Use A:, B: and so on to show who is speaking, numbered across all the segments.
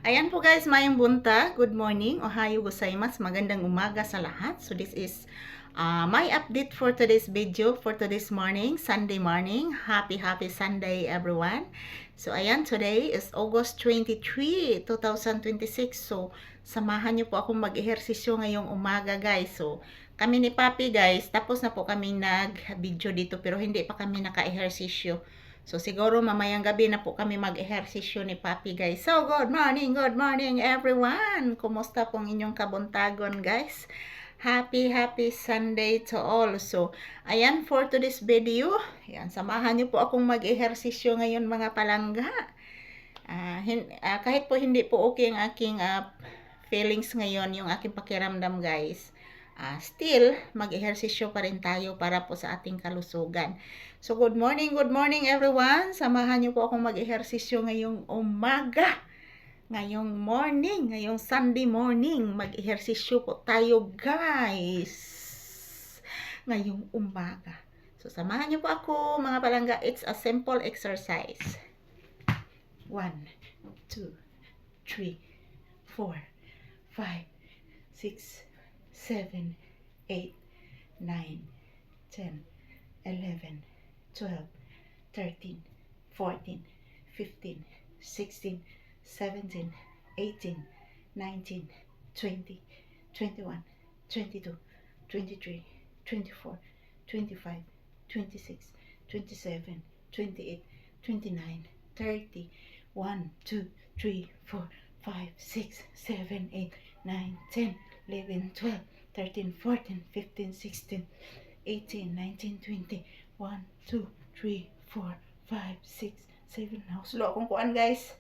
A: Ayan po guys, mayong bunta. Good morning. Ohayo gozaimasu. Magandang umaga sa lahat. So this is my update for today's video, for today's morning, Sunday morning. Happy Sunday everyone. So ayan, today is August 23, 2026. So samahan niyo po akong mag-ehersisyo ngayong umaga guys. So kami ni Papi guys, tapos na po kami nag-video dito pero hindi pa kami naka-ehersisyo. So, siguro mamayang gabi na po kami mag-ehersisyo ni Papi, guys. So, good morning everyone! Kumusta pong inyong kabuntagon, guys? Happy Sunday to all. So, ayan for today's video. Ayan, samahan niyo po akong mag-ehersisyo ngayon, mga palangga. Kahit po hindi po okay ang aking feelings ngayon, yung aking pakiramdam, guys. Still, mag-ehersisyo pa rin tayo para po sa ating kalusugan. So, good morning everyone. Samahan niyo po akong mag-ehersisyo ngayong umaga. Ngayong Sunday morning, mag-ehersisyo po tayo guys. Ngayong umaga. So, samahan niyo po ako mga palangga. It's a simple exercise. 1, 2, 3, 4, 5, 6, 7, 8, 9, 10, 11, 12, 13, 14, 15, 16, 17, 18, 19, 20, 21, 22, 23, 24, 25, 26, 27, 28, 29, 30, 1, 2, 3, 4, 5, 6, 7, 8, 9, 10, 11, 12, 13, 14, 15, 16, 18, 19, 20, 1, 2, 3, 4, 5, 6, 7, slow akong kuan guys,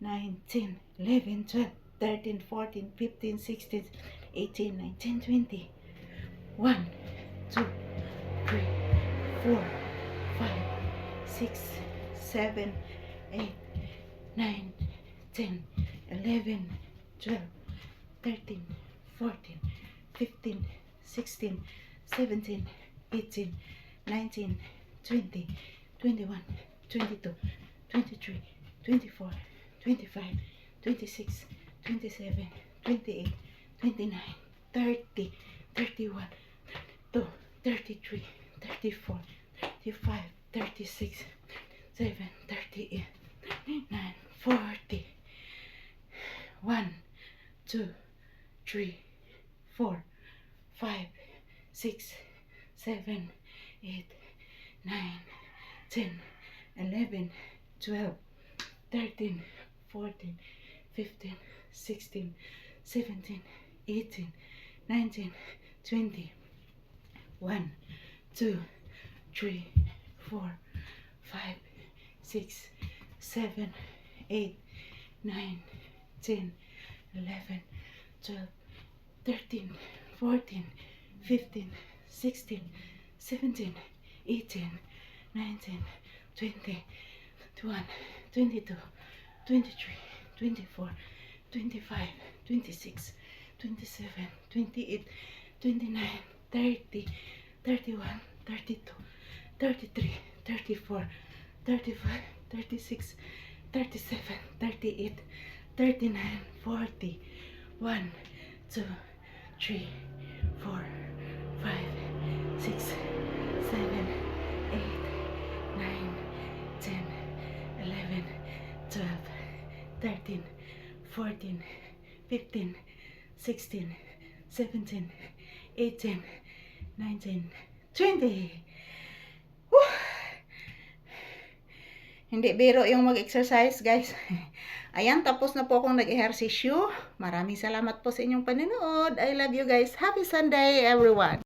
A: 9, 10, 11, 12, 13, 14, 15, 16, 18, 19, 20, 1, 2, 3, 4, 5, 6, 7, 8, 9, 10, 11, 12, 13, 14, 15, 16, 17, 18, 19, 20, 21, 22, 23, 24, 25, 26, 27, 28, 29, 30, 31, 32, 33, 34, 35, 36, 37, 38, 39, 40, 1, 2, 3, 4, 5, 6, 7, 8, 9, 10, 11, 12, 13, 14, 15, 16, 17, 18, 19, 20, 1, 2, 3, 4, 5, 6, 7, 8, 9, 10, 11, 12, 13, 14, 15, 16, 17, 18, 19, 20, 21, 22, 23, 24, 25, 26, 27, 28, 29, 30, 31, 32, 33, 34, 35, 36, 37, 38, 39, 40, 1, 2, 3, 4, 5, 6, 7, 8, 9, 10, 11, 12, 13, 14, 15, 16, 17, 18, 19, 20. Woo! Hindi biro yung mag-exercise, guys. Ayan, tapos na po akong nag-ehersisyo. Maraming salamat po sa inyong panonood. I love you guys. Happy Sunday, everyone.